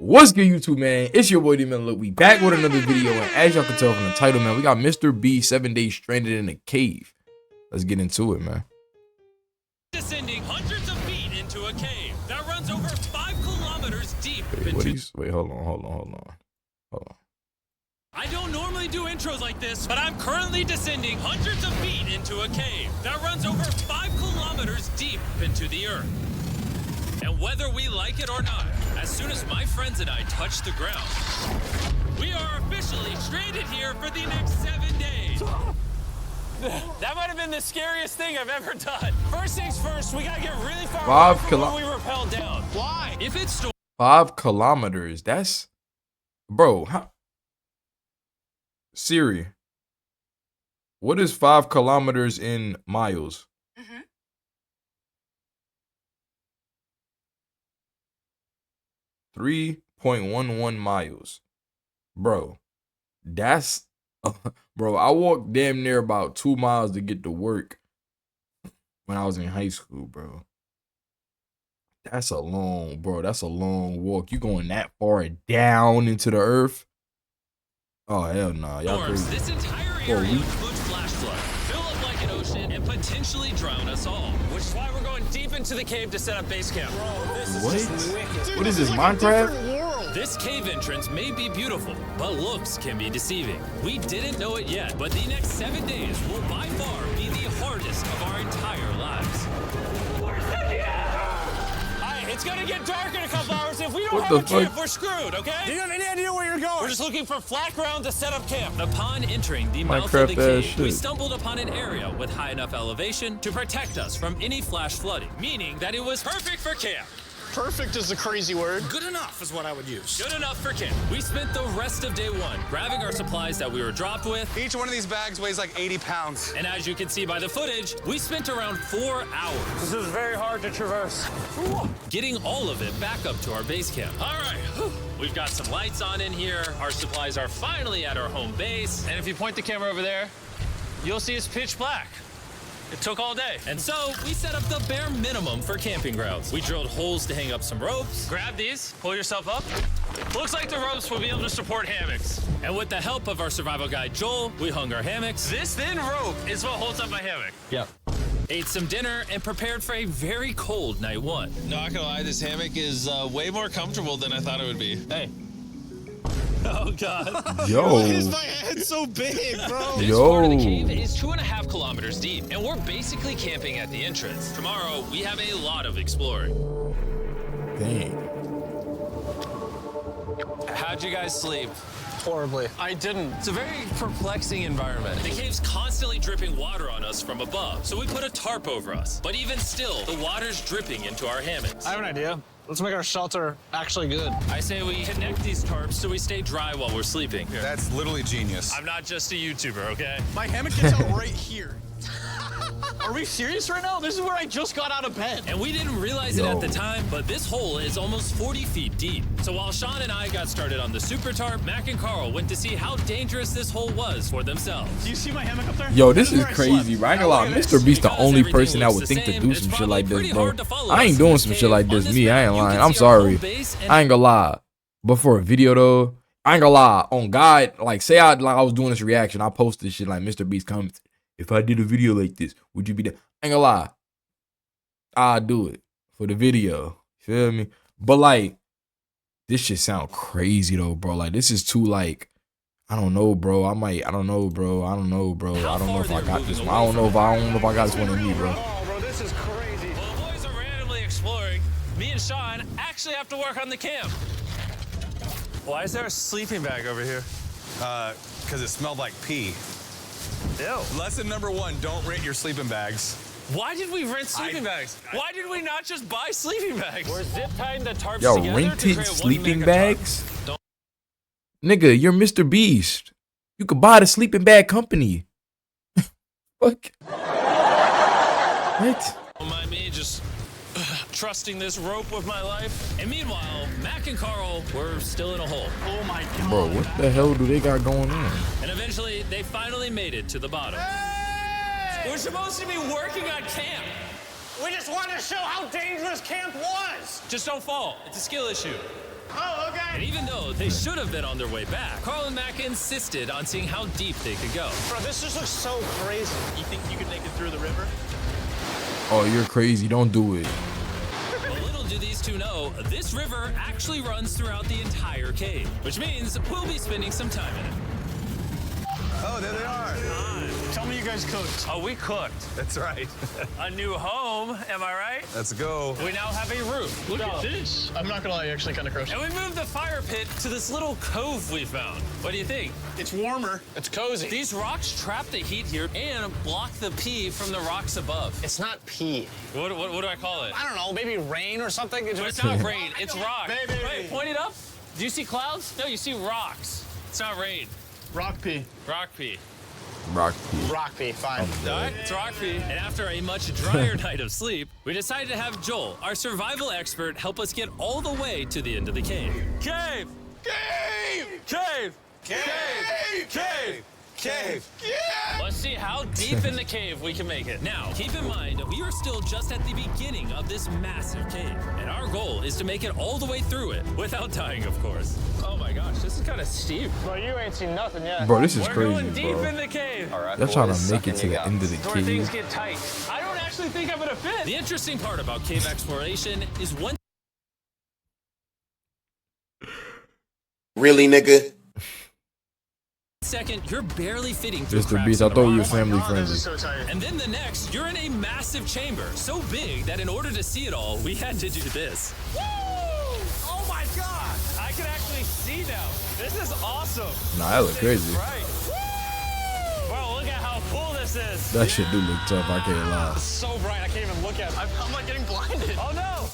What's good, YouTube, man? It's your boy dMillionaire. Look, we back with another video, and as y'all can tell from the title, man, we got MrBeast 7 days stranded in a cave. Let's get into it, man. Descending hundreds of feet into a cave that runs over 5 kilometers deep. Wait, hold on. I don't normally do intros like this, but I'm currently descending hundreds of feet into a cave that runs over 5 kilometers deep into the earth. And whether we like it or not, as soon as my friends and I touch the ground, we are officially stranded here for the next 7 days. That might have been the scariest thing I've ever done. First things first, we gotta get really far away from where we rappelled down. Why? If it's 5 kilometers, that's... Bro, how... Siri, what is 5 kilometers in miles? 3.11 miles. Bro, that's... Bro, I walked damn near about 2 miles to get to work when I was in high school, bro. That's a long walk. You going that far down into the earth? Oh, hell no. Y'all crazy. This entire area could flash flood, fill up like an ocean, and potentially drown us all. Which is why we're going deep into the cave to set up base camp. Bro, this is just wicked. Dude, what is this, Minecraft? This cave entrance may be beautiful, but looks can be deceiving. We didn't know it yet, but the next 7 days will by far be the hardest of our entire lives. It's gonna get dark in a couple hours. If we don't have a camp, we're screwed, okay? Do you have any idea where you're going? We're just looking for flat ground to set up camp. Upon entering the mouth of the cave, we stumbled upon an area with high enough elevation to protect us from any flash flooding, meaning that it was perfect for camp. Perfect is a crazy word. Good enough is what I would use. Good enough for camp. We spent the rest of day 1 grabbing our supplies that we were dropped with. Each one of these bags weighs like 80 pounds. And as you can see by the footage, we spent around 4 hours. This is very hard to traverse. Getting all of it back up to our base camp. All right, we've got some lights on in here. Our supplies are finally at our home base. And if you point the camera over there, you'll see it's pitch black. It took all day. And so we set up the bare minimum for camping grounds. We drilled holes to hang up some ropes. Grab these, pull yourself up. Looks like the ropes will be able to support hammocks. And with the help of our survival guide, Joel, we hung our hammocks. This thin rope is what holds up my hammock. Yep. Ate some dinner and prepared for a very cold night 1. Not gonna lie, this hammock is way more comfortable than I thought it would be. Hey. Oh, God. Yo. Why is my head so big, bro? This part of the cave is 2.5 kilometers deep, and we're basically camping at the entrance. Tomorrow, we have a lot of exploring. Dang. How'd you guys sleep? Horribly. I didn't. It's a very perplexing environment. The cave's constantly dripping water on us from above, so we put a tarp over us. But even still, the water's dripping into our hammocks. I have an idea. Let's make our shelter actually good. I say we connect these tarps so we stay dry while we're sleeping. That's literally genius. I'm not just a YouTuber, okay? My hammock gets out right here. Are we serious right now? This is where I just got out of bed. And we didn't realize it at the time, but this hole is almost 40 feet deep. So while Sean and I got started on the super tarp, Mac and Carl went to see how dangerous this hole was for themselves. Do you see my hammock up there? Yo, this is crazy, bro. I ain't gonna lie, MrBeast the only person that would think to do some shit like this, bro. I ain't doing some shit like this, me. I ain't lying. I'm sorry. I ain't gonna lie. But for a video, though, I ain't gonna lie. On God, like, say I was doing this reaction, I posted shit like MrBeast comments. If I did a video like this, would you be there? I ain't gonna lie. I'll do it for the video. Feel me? But like, this shit sound crazy though, bro. Like, this is too like, I don't know, bro. I don't know, bro. I don't know if I got this one. I don't know if I got this one in me, bro. Oh, bro, this is crazy. While the boys are randomly exploring, me and Sean actually have to work on the camp. Why is there a sleeping bag over here? Because it smelled like pee. Ew. Lesson number 1, don't rent your sleeping bags. Why did we rent sleeping bags? Why did we not just buy sleeping bags? We're zip tying the tarps Yo, together rented sleeping bags? Nigga, you're MrBeast. You could buy the sleeping bag company. Fuck. What? Don't mind me just trusting this rope with my life. And meanwhile, Mac and Carl were still in a hole. Oh my God. Bro, what the hell do they got going on? And eventually, they finally made it to the bottom. Hey! We're supposed to be working on camp. We just wanted to show how dangerous camp was. Just don't fall. It's a skill issue. Oh, okay. And even though they should have been on their way back, Carl and Mac insisted on seeing how deep they could go. Bro, this just looks so crazy. You think you could make it through the river? Oh, you're crazy. Don't do it. But little do these two know, this river actually runs throughout the entire cave, which means we'll be spending some time in it. Oh, there they are. Tell me you guys cooked. Oh, we cooked. That's right. A new home, am I right? Let's go. We now have a roof. Look at this. I'm not gonna lie, you're actually kind of gross. And we moved the fire pit to this little cove we found. What do you think? It's warmer. It's cozy. These rocks trap the heat here and block the pee from the rocks above. It's not pee. What do I call it? I don't know, maybe rain or something. But it's not rain, it's rock. Baby. Wait, point it up. Do you see clouds? No, you see rocks. It's not rain. Rock pee. Rock pee. Rock. Rock pee, fine. All right, it's rock pee. And after a much drier night of sleep, we decided to have Joel, our survival expert, help us get all the way to the end of the cave. Cave! Cave! Cave! Cave! Cave! Cave! Yeah! Let's see how deep in the cave we can make it. Now, keep in mind, we are still just at the beginning of this massive cave, and our goal is to make it all the way through it, without dying, of course. Oh my gosh, this is kind of steep. Bro, you ain't seen nothing yet. Bro, this is We're crazy, going deep bro. in the cave. All right, Y'all trying boys, to make it suck to in the your end of Where the things cave. get tight. I don't actually think I'm gonna fit. The interesting part about cave exploration is once Really, nigga? second, you're barely fitting through Mr. cracks Beast, in I the thought we rock. were family God, this is friendly. so tight. And then the next, you're in a massive chamber, so big that in order to see it all, we had to do this. Woo! Oh my God! I can actually see now. This is awesome. Nah, that look crazy. Right. Woo! Bro, look at how cool this is. That shit do look tough. I can't lie. It's so bright, I can't even look at it. I'm like getting blinded. Oh no!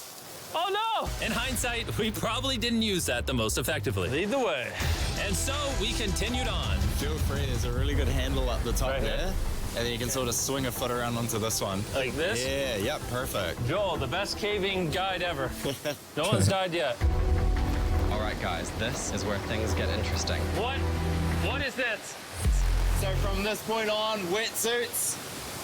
Oh no! In hindsight, we probably didn't use that the most effectively. Lead the way. And so we continued on. Feel free, there's a really good handle up the top Right here? there. And then you can sort of swing a foot around onto this one. Like this? Yeah, yep, perfect. Joel, the best caving guide ever. No one's died yet. All right, guys, this is where things get interesting. What? What is this? So from this point on, wetsuits,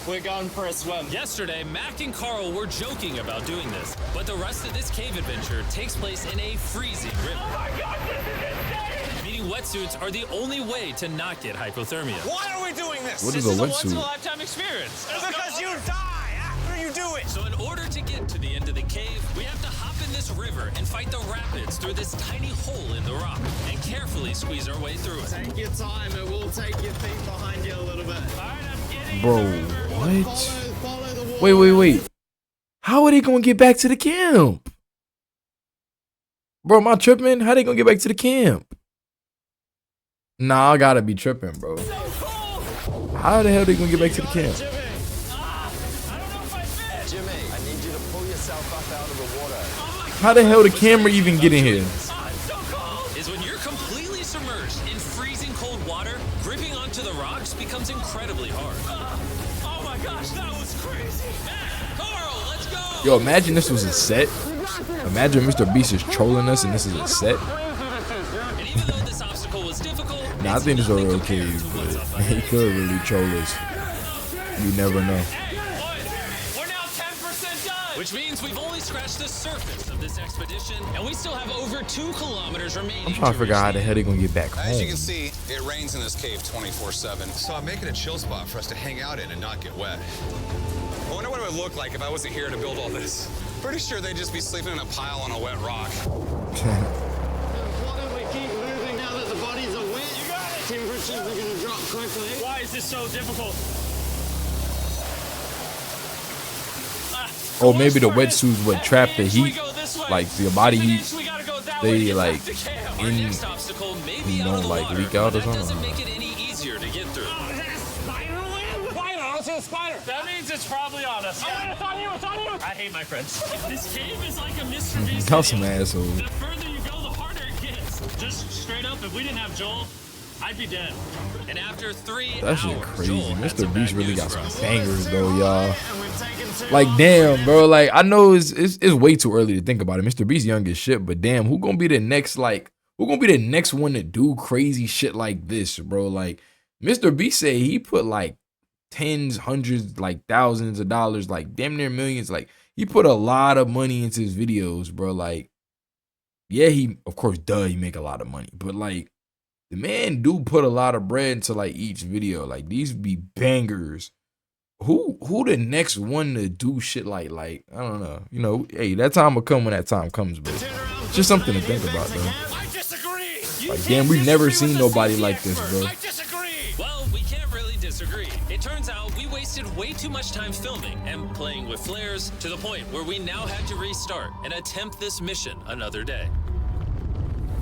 we're going for a swim. Yesterday, Mac and Carl were joking about doing this, but the rest of this cave adventure takes place in a freezing river. Oh my God, this is insane! Meaning wetsuits are the only way to not get hypothermia. Why are we doing this? What This is is a a once-in-a-lifetime wetsuit? experience. Because you die after you do it. So in order to get to the end of the cave, we have to hop in this river and fight the rapids through this tiny hole in the rock and carefully squeeze our way through it. Take your time, it will take your feet behind you a little bit. All right, I'm getting Bro, in the river. what? Follow the water. Wait. How are they gonna get back to the camp? Bro, am I tripping? How they gonna get back to the camp? Nah, I gotta be tripping, bro. So cold! How the hell they gonna get back to the camp? Jimmy! I don't know if I fit! Jimmy, I need you to pull yourself up out of the water. Oh my How the hell the camera even get in here? I'm so cold! Is when you're completely submerged in freezing cold water, gripping onto the rocks becomes incredibly hard. Oh my gosh, that was crazy! Mac, Carl, let's go! Yo, imagine this was a set. Imagine Mr. Beast is trolling us and this is a set. And even though this obstacle was difficult, Nah, I it's think it's a nothing real compared cave, to what's up but he ahead. could really troll us. You never know. Hey, boys, we're now 10% done! Which means we've only scratched the surface of this expedition, and we still have over 2 kilometers remaining. I'm trying to figure out how the hell they gonna get back As you home. can see, it rains in this cave 24/7. So I'm making a chill spot for us to hang out in and not get wet. I wonder what it would look like if I wasn't here to build all this. Pretty sure they'd just be sleeping in a pile on a wet rock. Why don't we keep moving now that the bodies are wet? You got it! Temperatures are going to drop quickly. Why is this so difficult? Or maybe the wetsuits would trap the heat, like your body heat. They like in, you know, like leak out or That doesn't something. make it any easier to get through. Oh, is that a spider web? Spider, I don't see a spider. That means it's probably on us. Oh, it's on you, it's on you. I hate my friends. This cave is like a MrBeast Y'all some video. assholes. The further you go, the harder it gets. Just straight up, if we didn't have Joel, I'd be dead. And after 3 That shit hours, crazy. Joel had Mr. some Beast bad really news got for some us. bangers though, y'all. And we've taken too Like long. damn, bro. Like I know it's way too early to think about it. Mr. Beast young as shit, but damn, who gonna be the next who gonna be the next one to do crazy shit like this, bro? Like Mr. Beast said he put like tens, hundreds, like thousands of dollars, like damn near millions. Like he put a lot of money into his videos, bro. Like yeah, he of course, he make a lot of money, but like the man do put a lot of bread into like each video. Like these be bangers. Who the next one to do shit like I don't know. You know, hey, that time will come when that time comes, but it's just something to think about, though. I disagree. Like, damn, we've never seen nobody like this, bro. I disagree. Well, we can't really disagree. It turns out we wasted way too much time filming and playing with flares to the point where we now had to restart and attempt this mission another day.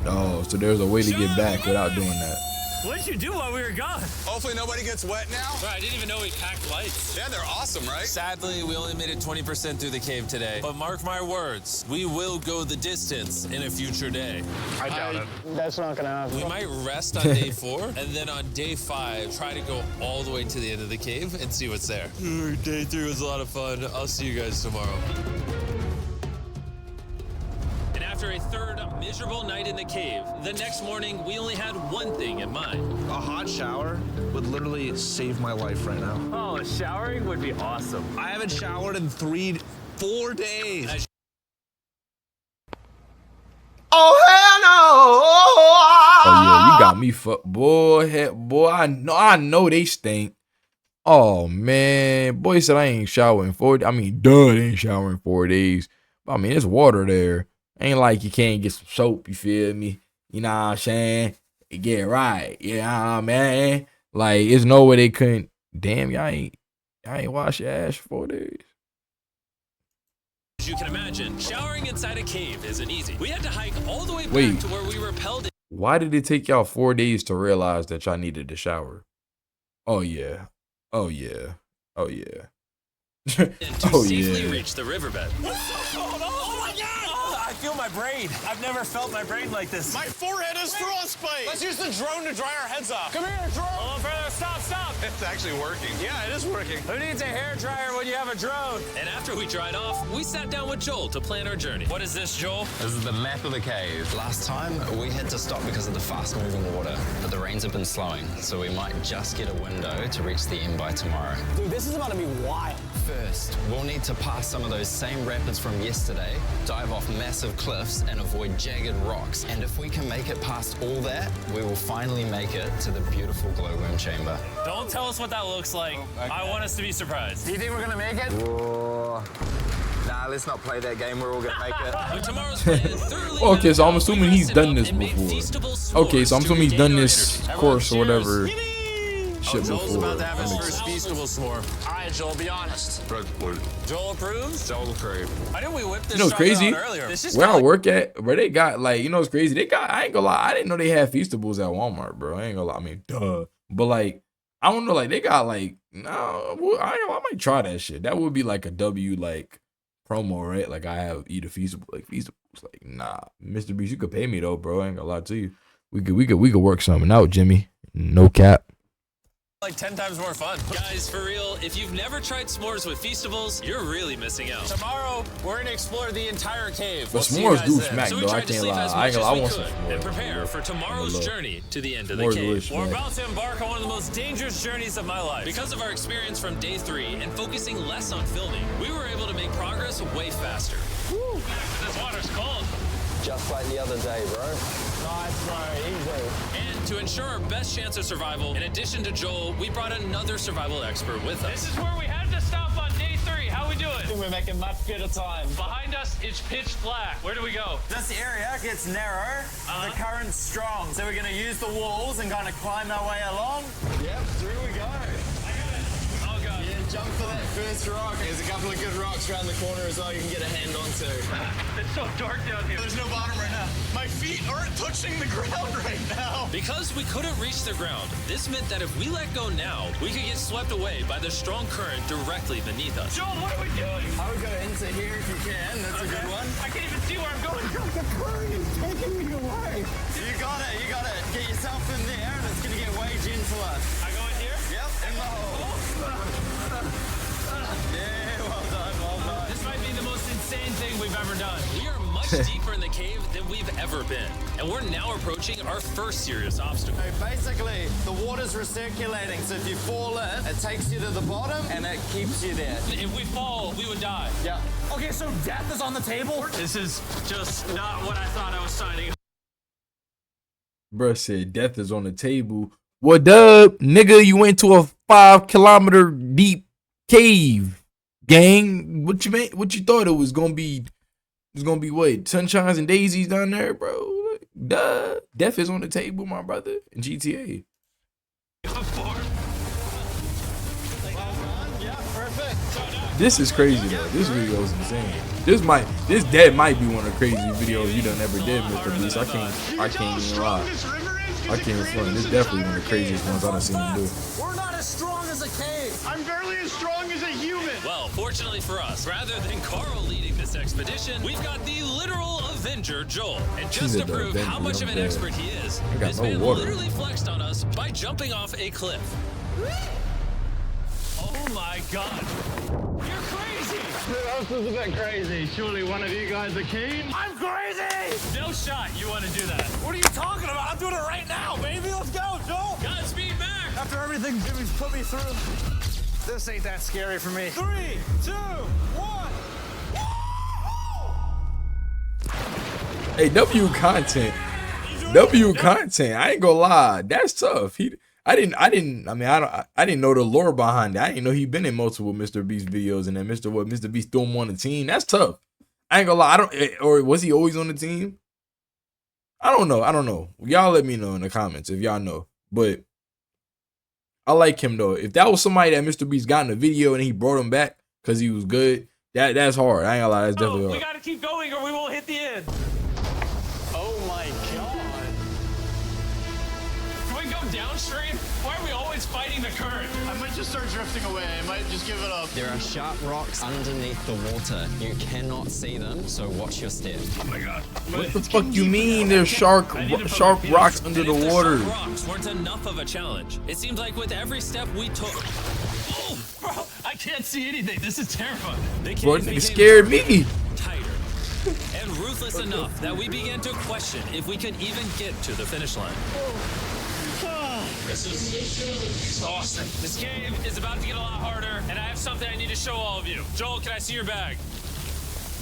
Oh, so there's a way to get back without doing that. What'd you do while we were gone? Hopefully nobody gets wet now. I didn't even know we packed lights. Yeah, they're awesome, right? Sadly, we only made it 20% through the cave today. But mark my words, we will go the distance in a future day. I doubt it. That's not gonna happen. We might rest on day 4, and then on day 5, try to go all the way to the end of the cave and see what's there. Day 3 was a lot of fun. I'll see you guys tomorrow. And after a third miserable night in the cave, the next morning we only had one thing in mind. A hot shower would literally save my life right now. Oh, showering would be awesome. I haven't showered in 4 days. Oh yeah, you got me fucked, boy. Boy, I know they stink. Oh man, boy said I ain't showering 4 days. I mean, they ain't showering 4 days. But I mean, there's water there. Ain't like you can't get some soap, you feel me? You know what I'm saying? Get right. You know what I mean? Like, there's no way they couldn't. Damn, y'all ain't wash your ass for 4 days. As you can imagine, showering inside a cave isn't easy. We had to hike all the way back Wait. to where we repelled. Why did it take y'all 4 days to realize that y'all needed to shower? Oh yeah. Oh yeah. Oh yeah. To Oh safely yeah. reach the riverbed. Oh my God! I feel my brain. I've never felt my brain like this. My forehead is frostbite. Let's use the drone to dry our heads off. Come here, drone. Hold on, further. Stop. It's actually working. Yeah, it is working. Who needs a hairdryer when you have a drone? And after we dried off, we sat down with Joel to plan our journey. What is this, Joel? This is the map of the cave. Last time, we had to stop because of the fast-moving water, but the rains have been slowing, so we might just get a window to reach the end by tomorrow. Dude, this is about to be wild. First, we'll need to pass some of those same rapids from yesterday, dive off massive cliffs, and avoid jagged rocks. And if we can make it past all that, we will finally make it to the beautiful glowworm chamber. Don't tell us what that looks like. I want us to be surprised. Do you think we're gonna make it? Nah, let's not play that game. We're all gonna make it. But tomorrow's plan thoroughly Okay, so I'm mapped out. assuming We he's rested done up this and made before. feastable s'mores Okay, so I'm to assuming he's regain done our this energy. course or whatever. Shit Joel's before. about to have his That first makes- Feastable s'more. All right, Joel, be honest. Joel approves? Joel approved. Why didn't we whip this You know what's sucker crazy? out earlier? This is Where I kinda work at, where they got like, you know what's crazy? They got, I ain't gonna lie, I didn't know they had Feastables at Walmart, bro. I ain't gonna lie, I mean, duh. But like, I don't know, like they got like, no, well, I might try that shit. That would be like a W like promo, right? Like I have eat a Feastable, like Feastables. Like, nah, MrBeast, you could pay me though, bro. I ain't gonna lie to you. We could work something out, Jimmy. No cap. like 10 times more fun. Guys, for real, if you've never tried s'mores with Feastables, you're really missing out. Tomorrow, we're gonna explore the entire cave. But We'll see you s'mores guys do then. smack So we though. I tried to can't sleep lie. as I ain't much gonna lie. I as want we some could and s'mores. prepare for tomorrow's Look. journey to the end of the S'mores cave. wish, We're man. about to embark on one of the most dangerous journeys of my life. Because of our experience from day 3 and focusing less on filming, we were able to make progress way faster. Woo! This water's cold. Just like the other day, bro. Nice, bro. Easy. And to ensure our best chance of survival, in addition to Joel, we brought another survival expert with us. This is where we had to stop on day 3. How we doing? We're making much better time. Behind us, it's pitch black. Where do we go? This area gets narrow, the current's strong, so we're gonna use the walls and kind of climb our way along. Yep, through we go. Oh, God. Yeah, jump for that first rock. There's a couple of good rocks around the corner as well you can get a hand onto. It's so dark down here. There's no bottom right now. My feet aren't touching the ground right now. Because we couldn't reach the ground, this meant that if we let go now, we could get swept away by the strong current directly beneath us. Joel, what are we doing? I would go into here if you can. That's a good one. I can't even see where I'm going. The current is taking me away. You got it. You got it. Get yourself in there, and it's gonna get way gentler. I go in here? Yep, in the hole. Yeah, well done, well done. This might be the most insane thing we've ever done. We are much much deeper in the cave than we've ever been. And we're now approaching our first serious obstacle. So basically, the water's recirculating, so if you fall in, it takes you to the bottom and it keeps you there. If we fall, we would die. Yeah. Okay, so death is on the table? This is just not what I thought I was signing. Bruh said death is on the table. What up, nigga? You went to a 5-kilometer deep cave, gang. What you meant? What you thought it was gonna be? It's gonna be what? Sunshines and daisies down there, bro. Duh. Death is on the table, my brother. In GTA. This is crazy though. This video is insane. This dead might be one of the craziest videos you done ever did, MrBeast. I can't even lie. I can't front. This is definitely one of the craziest ones I done seen him do. We're not as strong as a cave. I'm barely as strong as a human. Well, fortunately for us, rather than Carl leading this expedition, we've got the literal Avenger, Joel. And just to prove how much of an expert he is, this man literally flexed on us by jumping off a cliff. Oh my God. You're crazy. Who else is a bit crazy? Surely one of you guys are keen? I'm crazy. No shot you want to do that. What are you talking about? I'm doing it right now, baby. Let's go, Joel. Godspeed, Mac. After everything Jimmy's put me through, this ain't that scary for me. 3, 2, 1. Hey, W content. W content. I ain't gonna lie. That's tough. I didn't know the lore behind it. I didn't know he'd been in multiple MrBeast videos and then MrBeast threw him on the team. That's tough. I ain't gonna lie. Or was he always on the team? I don't know. Y'all let me know in the comments if y'all know. But I like him though. If that was somebody that MrBeast got in the video and he brought him back because he was good, that's hard. I ain't gonna lie. That's definitely hard. We gotta keep going or we won't hit the end. Oh my God. Can we go downstream? Why are we always fighting the current? I might just start drifting away. I might just give it up. There are sharp rocks underneath the water. You cannot see them, so watch your step. Oh my God. What the fuck you mean there's sharp rocks under the water? Sharp rocks weren't enough of a challenge. It seems like with every step we took. Oh, bro, I can't see anything. This is terrifying. Bro, it scared me. Tighter and ruthless enough that we began to question if we could even get to the finish line. This is awesome. This game is about to get a lot harder, and I have something I need to show all of you. Joel, can I see your bag?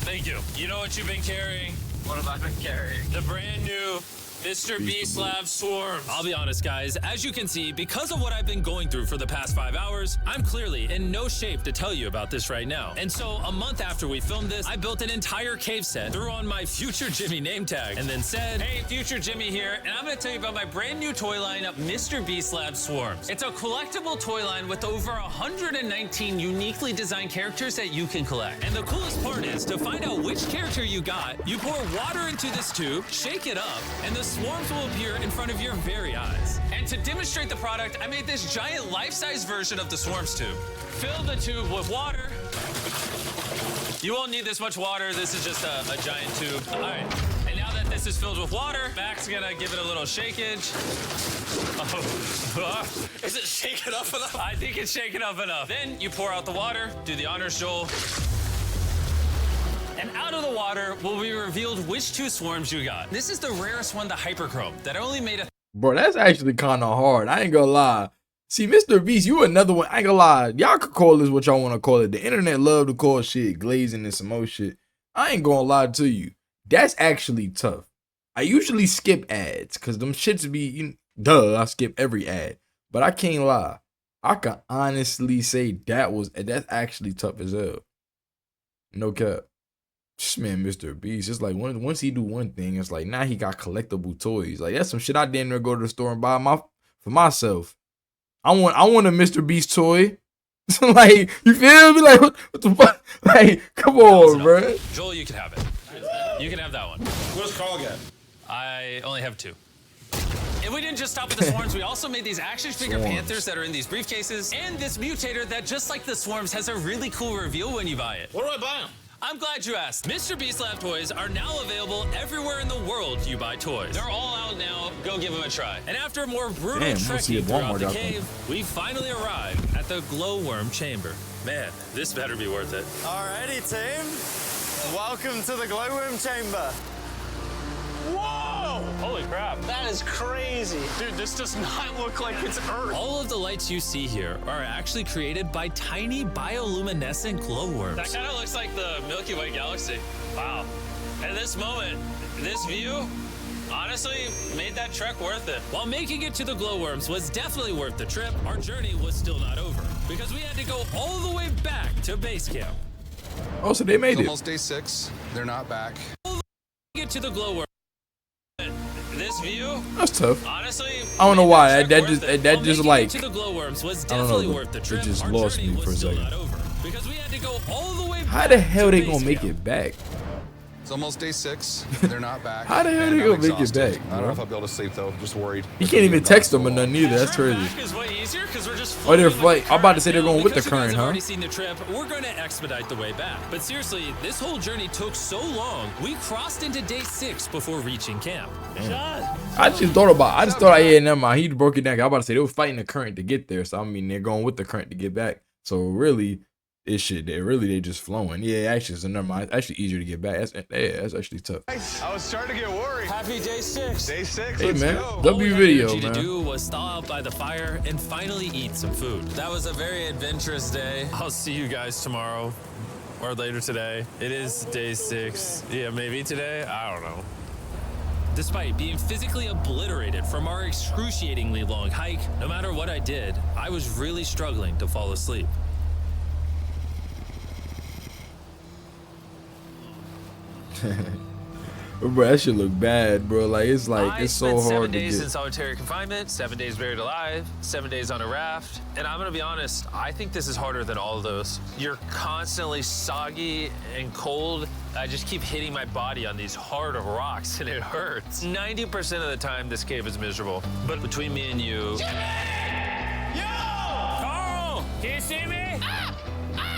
Thank you. You know what you've been carrying? What have I been carrying? The brand new MrBeast Lab Swarms. I'll be honest, guys. As you can see, because of what I've been going through for the past 5 hours, I'm clearly in no shape to tell you about this right now. And so, a month after we filmed this, I built an entire cave set, threw on my Future Jimmy name tag, and then said, hey, Future Jimmy here, and I'm gonna tell you about my brand new toy line of MrBeast Lab Swarms. It's a collectible toy line with over 119 uniquely designed characters that you can collect. And the coolest part is, to find out which character you got, you pour water into this tube, shake it up, and the swarms will appear in front of your very eyes. And to demonstrate the product, I made this giant life-size version of the swarms tube. Fill the tube with water. You won't need this much water. This is just a giant tube. All right. And now that this is filled with water, Mac's gonna give it a little shakeage. Oh. Is it shaken up enough? I think it's shaken up enough. Then you pour out the water. Do the honors, Joel. And out of the water will be revealed which 2 swarms you got. This is the rarest one, the Hyperchrome, that only made a... Bro, that's actually kind of hard. I ain't gonna lie. See, MrBeast, you another one. I ain't gonna lie. Y'all could call this what y'all want to call it. The internet love to call shit glazing and some more shit. I ain't gonna lie to you. That's actually tough. I usually skip ads because them shits be... I skip every ad. But I can't lie. I can honestly say that's actually tough as hell. No cap. This man, MrBeast, it's like once he do one thing, it's like now he got collectible toys. Like that's some shit I damn near go to the store and buy for myself. I want a MrBeast toy. Like you feel me? Like what the fuck? Like come on, bro. Joel, you can have it. You can have that one. Where's Carl get? I only have 2. And we didn't just stop with the swarms, we also made these action figure panthers that are in these briefcases, and this mutator that, just like the swarms, has a really cool reveal when you buy it. Where do I buy them? I'm glad you asked. MrBeast Lab toys are now available everywhere in the world you buy toys. They're all out now. Go give them a try. And after a more brutal trekking throughout the cave, we finally arrived at the glowworm chamber. Man, this better be worth it. Alrighty, team. Welcome to the glowworm chamber. Whoa! Holy crap. That is crazy. Dude, this does not look like it's Earth. All of the lights you see here are actually created by tiny bioluminescent glowworms. That kind of looks like the Milky Way galaxy. Wow. At this moment, this view honestly made that trek worth it. While making it to the glowworms was definitely worth the trip, our journey was still not over because we had to go all the way back to base camp. Oh, so they made It's it. almost day 6. They're not back. Get to the glowworm. This view, That's tough. honestly, I don't know why. made That trek just worth it. that While just making like it to the glowworms was I don't know, definitely but worth the it trip. just Our lost journey me was for a still second. not over because we had to go all the way how back the hell to they base gonna make camp. it back? It's almost day 6. They're not back. How the hell and they I'm gonna make it exhausted. back, I don't know bro? if I'll be able to sleep though. Just worried. You can't even text them or nothing either. That's Trip crazy. back is way easier 'cause we're just Oh, they're floating with the I'm about to say they're current. going with the Because you guys current, have huh? already seen the trip. We're going to expedite the way back. But seriously, this whole journey took so long. We crossed into day 6 before reaching camp. I just thought, yeah, never mind. He broke it down. I was about to say they were fighting the current to get there. So I mean, they're going with the current to get back. So really, they just flowing. Yeah, actually, so never mind. It's actually easier to get back. That's actually tough. I was starting to get worried. Happy day 6. Day 6. Hey Let's man, go. All we W had video, energy to man. do was thaw out by the fire and finally eat some food. That was a very adventurous day. I'll see you guys tomorrow or later today. It is day 6. Yeah, maybe today. I don't know. Despite being physically obliterated from our excruciatingly long hike, no matter what I did, I was really struggling to fall asleep. Bro, that shit look bad, bro. Like it's I so spent 7 hard to days in get. solitary confinement, 7 days buried alive, 7 days on a raft. And I'm gonna be honest, I think this is harder than all of those. You're constantly soggy and cold. I just keep hitting my body on these hard rocks and it hurts. 90% of the time, this cave is miserable. But between me and you... Carl! Can you see me?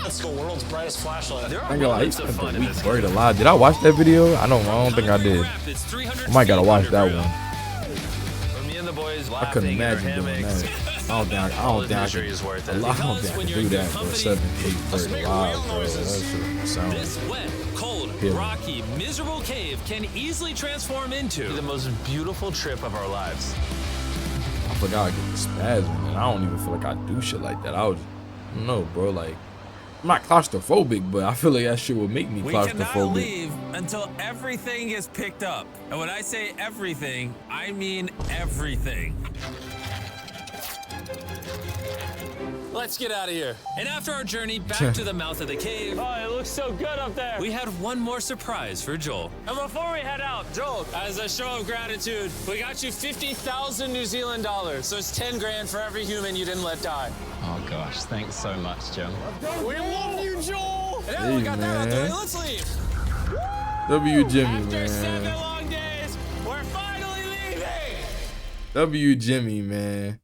That's the world's brightest flashlight. There I are ain't gonna lie, he moments of spent fun a in week this buried cave. alive. Did I watch that video? I don't think I did. I might gotta watch that one. Me and the boys I couldn't laughing in our imagine doing hammocks. that. I don't think I All could. the misery is worth it. I don't Because think I when could you're do in good that for company, 7 days buried make alive, whale bro. That noises. shit sound. This wet, cold, Yeah. rocky, miserable cave can easily transform into the most beautiful trip of our lives. I forgot I get the spasm, and I don't even feel like I do shit like that. I don't know, bro. Like, I'm not claustrophobic, but I feel like that shit would make me We cannot claustrophobic. leave until everything is picked up. And when I say everything, I mean everything. Let's get out of here. And after our journey back to the mouth of the cave, Oh, it looks so good up there. we had one more surprise for Joel. And before we head out, Joel, As a show of gratitude, we got you 50,000 New Zealand dollars. So it's 10 grand for every human you didn't let die. Oh gosh, thanks so much, Jim. we love you, Joel. And now Hey, we got that out the way, man. let's leave. W Jimmy, After 7 man. long days, we're finally leaving. W Jimmy, man.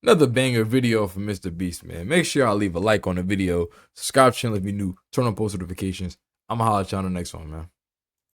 Another banger video from MrBeast, man. Make sure y'all leave a like on the video. Subscribe to the channel if you're new. Turn on post notifications. I'ma holla at y'all on the next one, man.